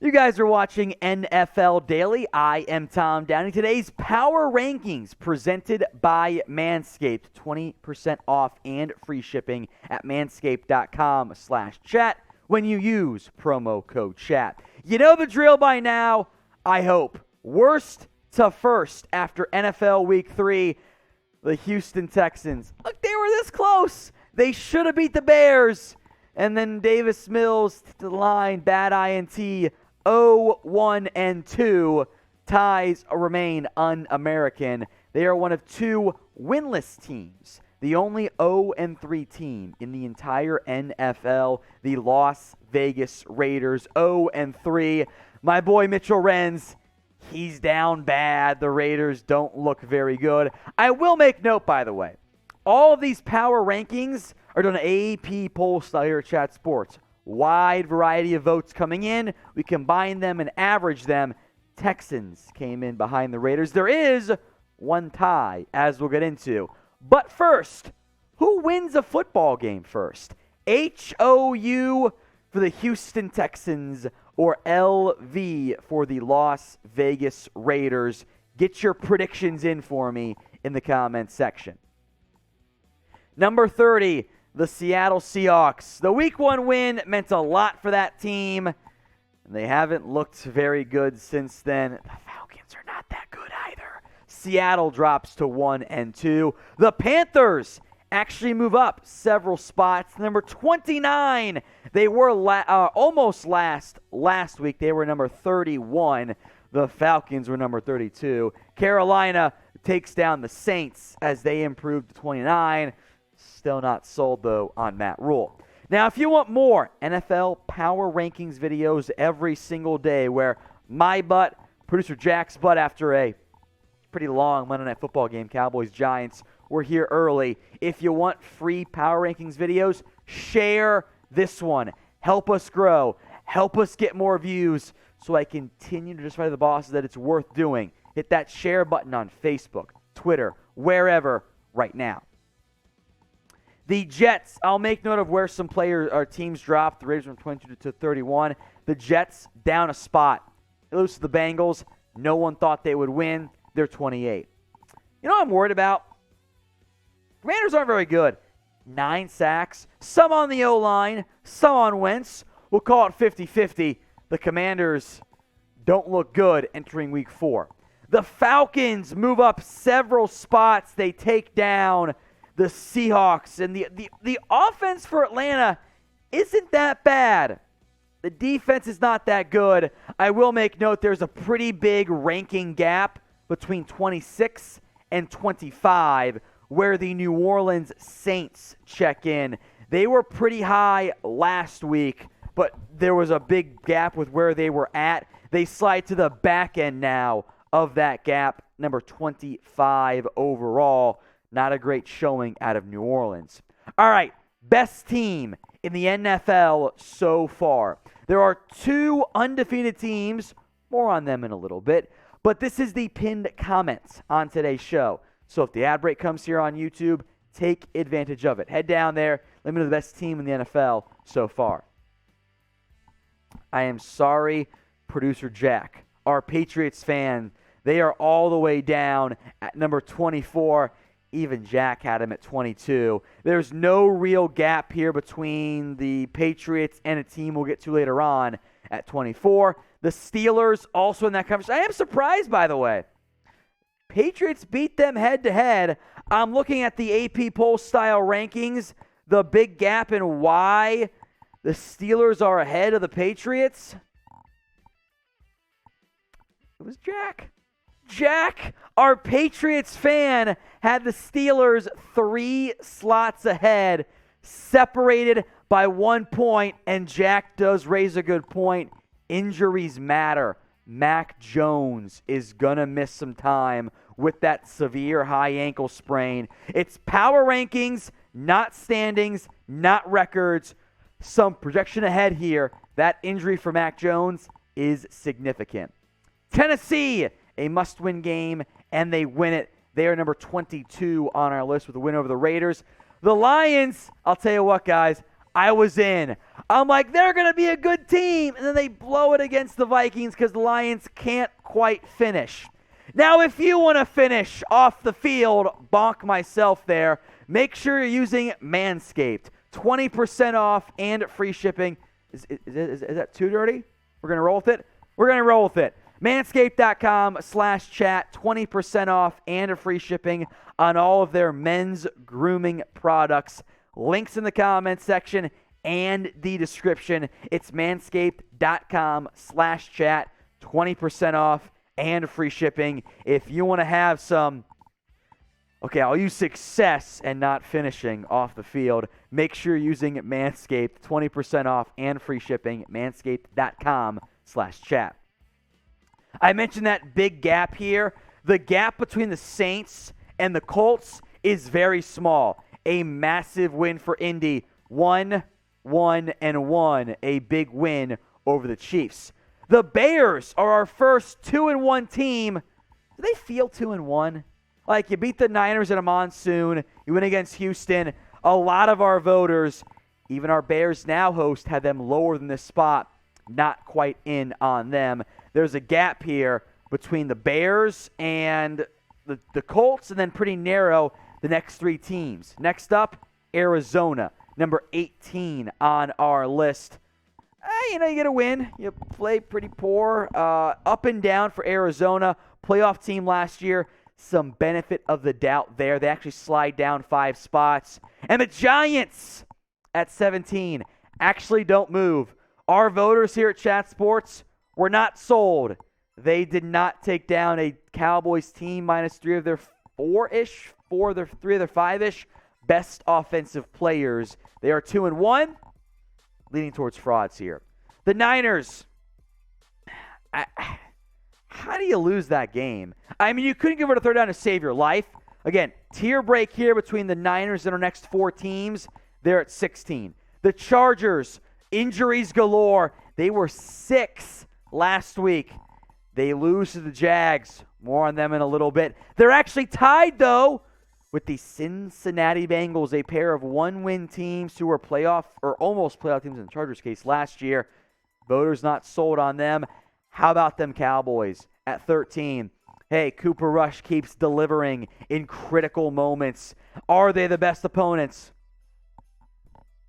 You guys are watching NFL Daily. I am Tom Downey. Today's Power Rankings presented by Manscaped. 20% off and free shipping at manscaped.com/chat when you use promo code chat. You know the drill by now, I hope. Worst to first after NFL Week 3, the Houston Texans. Look, they were this close. They should have beat the Bears. And then Davis Mills to the line, bad INT. 0-1-2 ties remain un-American. They are one of two winless teams. The only 0-3 team in the entire NFL, the Las Vegas Raiders, 0-3. My boy Mitchell Renz, he's down bad. The Raiders don't look very good. I will make note, by the way, all of these power rankings are done AP poll style here at Chat Sports. Wide variety of votes coming in. We combine them and average them. Texans came in behind the Raiders. There is one tie, as we'll get into. But first, who wins a football game first? HOU for the Houston Texans or LV for the Las Vegas Raiders? Get your predictions in for me in the comments section. Number 30. The Seattle Seahawks. The Week 1 win meant a lot for that team. And they haven't looked very good since then. The Falcons are not that good either. Seattle drops to 1-2. The Panthers actually move up several spots. Number 29. They were almost last week. They were number 31. The Falcons were number 32. Carolina takes down the Saints as they improved to 29. Still not sold, though, on Matt Rule. Now, if you want more NFL Power Rankings videos every single day where my butt, producer Jack's butt after a pretty long Monday Night Football game, Cowboys-Giants, we're here early. If you want free Power Rankings videos, share this one. Help us grow. Help us get more views so I continue to justify to the bosses that it's worth doing. Hit that share button on Facebook, Twitter, wherever right now. The Jets, I'll make note of where some players or teams dropped. The Raiders from 22 to 31. The Jets down a spot. They lose to the Bengals. No one thought they would win. They're 28. You know what I'm worried about? Commanders aren't very good. 9 sacks. Some on the O-line. Some on Wentz. We'll call it 50-50. The Commanders don't look good entering Week 4. The Falcons move up several spots. They take down the Seahawks, and the offense for Atlanta isn't that bad. The defense is not that good. I will make note there's a pretty big ranking gap between 26 and 25 where the New Orleans Saints check in. They were pretty high last week, but there was a big gap with where they were at. They slide to the back end now of that gap, number 25 overall. Not a great showing out of New Orleans. All right, best team in the NFL so far. There are 2 undefeated teams. More on them in a little bit. But this is the pinned comments on today's show. So if the ad break comes here on YouTube, take advantage of it. Head down there. Let me know the best team in the NFL so far. I am sorry, producer Jack. Our Patriots fan, they are all the way down at number 24. Even Jack had him at 22. There's no real gap here between the Patriots and a team we'll get to later on at 24. The Steelers also in that conversation. I am surprised, by the way. Patriots beat them head-to-head. I'm looking at the AP poll-style rankings, the big gap in why the Steelers are ahead of the Patriots. It was Jack. Jack, our Patriots fan, had the Steelers 3 slots ahead, separated by 1 point, and Jack does raise a good point. Injuries matter. Mac Jones is going to miss some time with that severe high ankle sprain. It's power rankings, not standings, not records. Some projection ahead here. That injury for Mac Jones is significant. Tennessee, a must-win game, and they win it. They are number 22 on our list with a win over the Raiders. The Lions, I'll tell you what, guys, I was in. I'm like, they're going to be a good team. And then they blow it against the Vikings because the Lions can't quite finish. Now, if you want to finish off the field, bonk myself there, make sure you're using Manscaped. 20% off and free shipping. Is that too dirty? We're going to roll with it? We're going to roll with it. Manscaped.com/chat, 20% off and free shipping on all of their men's grooming products. Links in the comments section and the description. It's manscaped.com/chat, 20% off and free shipping. If you want to have some, I'll use success and not finishing off the field, make sure you're using Manscaped, 20% off and free shipping, manscaped.com/chat. I mentioned that big gap here. The gap between the Saints and the Colts is very small. A massive win for Indy. 1-1-1. A big win over the Chiefs. The Bears are our first 2-1 team. Do they feel 2-1? Like, you beat the Niners in a monsoon. You win against Houston. A lot of our voters, even our Bears Now host, had them lower than this spot. Not quite in on them. There's a gap here between the Bears and the Colts, and then pretty narrow the next three teams. Next up, Arizona, number 18 on our list. You get a win. You play pretty poor. Up and down for Arizona. Playoff team last year. Some benefit of the doubt there. They actually slide down 5 spots. And the Giants at 17 actually don't move. Our voters here at Chat Sports were not sold. They did not take down a Cowboys team minus 3 of their 4-ish, 3 of their 5-ish best offensive players. They are 2-1, leaning towards frauds here. The Niners, how do you lose that game? I mean, you couldn't give it a third down to save your life. Again, tier break here between the Niners and our next 4 teams. They're at 16. The Chargers, injuries galore. They were 6 last week. They lose to the Jags. More on them in a little bit. They're actually tied, though, with the Cincinnati Bengals, a pair of 1-win teams who were playoff or almost playoff teams in the Chargers case last year. Voters not sold on them. How about them Cowboys at 13? Hey, Cooper Rush keeps delivering in critical moments. Are they the best opponents?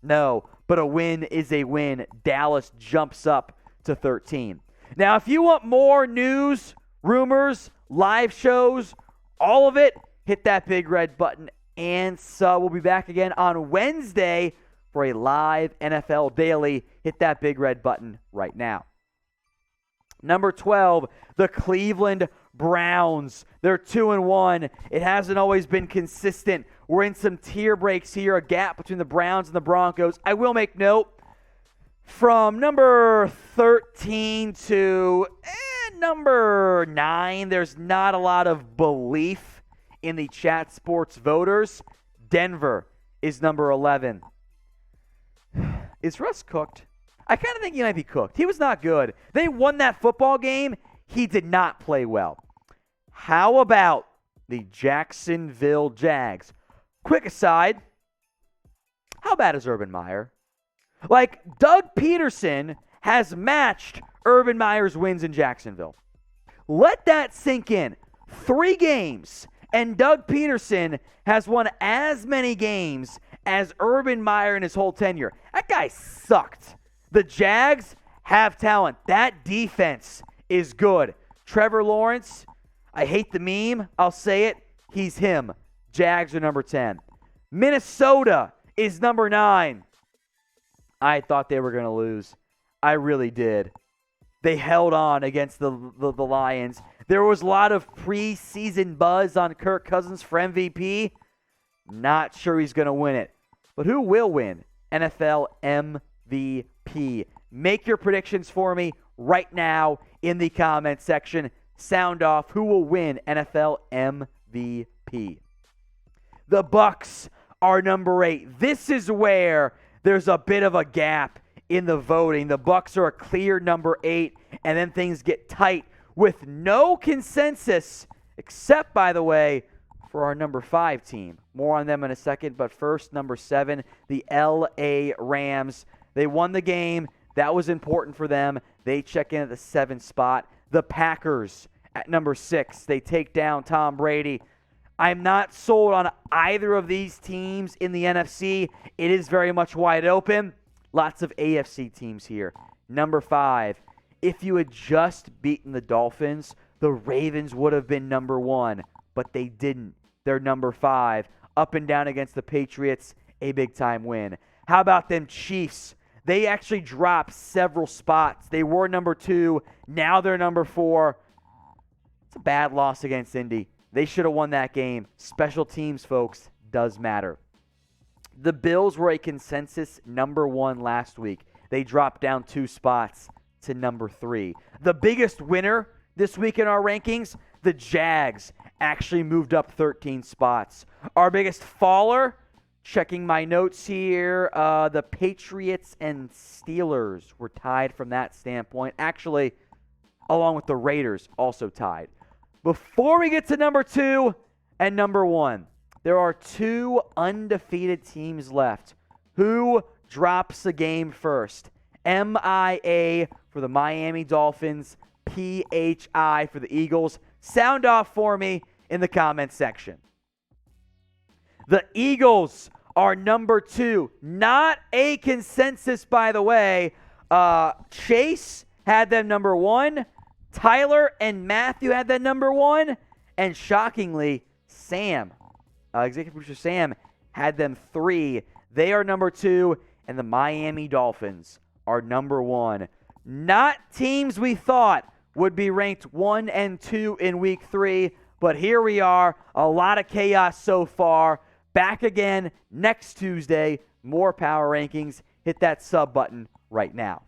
No, but a win is a win. Dallas jumps up to 13. Now, if you want more news, rumors, live shows, all of it, hit that big red button and sub. We'll be back again on Wednesday for a live NFL Daily. Hit that big red button right now. Number 12, the Cleveland Browns. They're 2-1. It hasn't always been consistent. We're in some tier breaks here, a gap between the Browns and the Broncos. I will make note, from number 13 to number 9, there's not a lot of belief in the Chat Sports voters. Denver is number 11. Is Russ cooked? I kind of think he might be cooked. He was not good. They won that football game. He did not play well. How about the Jacksonville Jags? Quick aside, how bad is Urban Meyer? Like, Doug Peterson has matched Urban Meyer's wins in Jacksonville. Let that sink in. 3 games, and Doug Peterson has won as many games as Urban Meyer in his whole tenure. That guy sucked. The Jags have talent. That defense is good. Trevor Lawrence, I hate the meme. I'll say it. He's him. Jags are number 10. Minnesota is number 9. I thought they were going to lose. I really did. They held on against the Lions. There was a lot of preseason buzz on Kirk Cousins for MVP. Not sure he's going to win it. But who will win NFL MVP? Make your predictions for me right now in the comment section. Sound off. Who will win NFL MVP? The Bucs are number 8. This is where there's a bit of a gap in the voting. The Bucs are a clear number 8, and then things get tight with no consensus, except, by the way, for our number 5 team. More on them in a second. But first, number 7, the LA Rams. They won the game. That was important for them. They check in at the 7th spot. The Packers at number 6. They take down Tom Brady. I'm not sold on either of these teams in the NFC. It is very much wide open. Lots of AFC teams here. Number 5. If you had just beaten the Dolphins, the Ravens would have been number 1, but they didn't. They're number 5. Up and down against the Patriots, a big-time win. How about them Chiefs? They actually dropped several spots. They were number 2. Now they're number 4. It's a bad loss against Indy. They should have won that game. Special teams, folks, does matter. The Bills were a consensus number 1 last week. They dropped down 2 spots to number 3. The biggest winner this week in our rankings, the Jags, actually moved up 13 spots. Our biggest faller, checking my notes here, the Patriots and Steelers were tied from that standpoint. Actually, along with the Raiders, also tied. Before we get to number 2 and number 1, there are 2 undefeated teams left. Who drops a game first? MIA for the Miami Dolphins, PHI for the Eagles. Sound off for me in the comments section. The Eagles are number 2. Not a consensus, by the way. Chase had them number 1. Tyler and Matthew had that number 1. And shockingly, Sam, executive producer Sam, had them 3. They are number 2. And the Miami Dolphins are number 1. Not teams we thought would be ranked 1 and 2 in week 3. But here we are. A lot of chaos so far. Back again next Tuesday. More power rankings. Hit that sub button right now.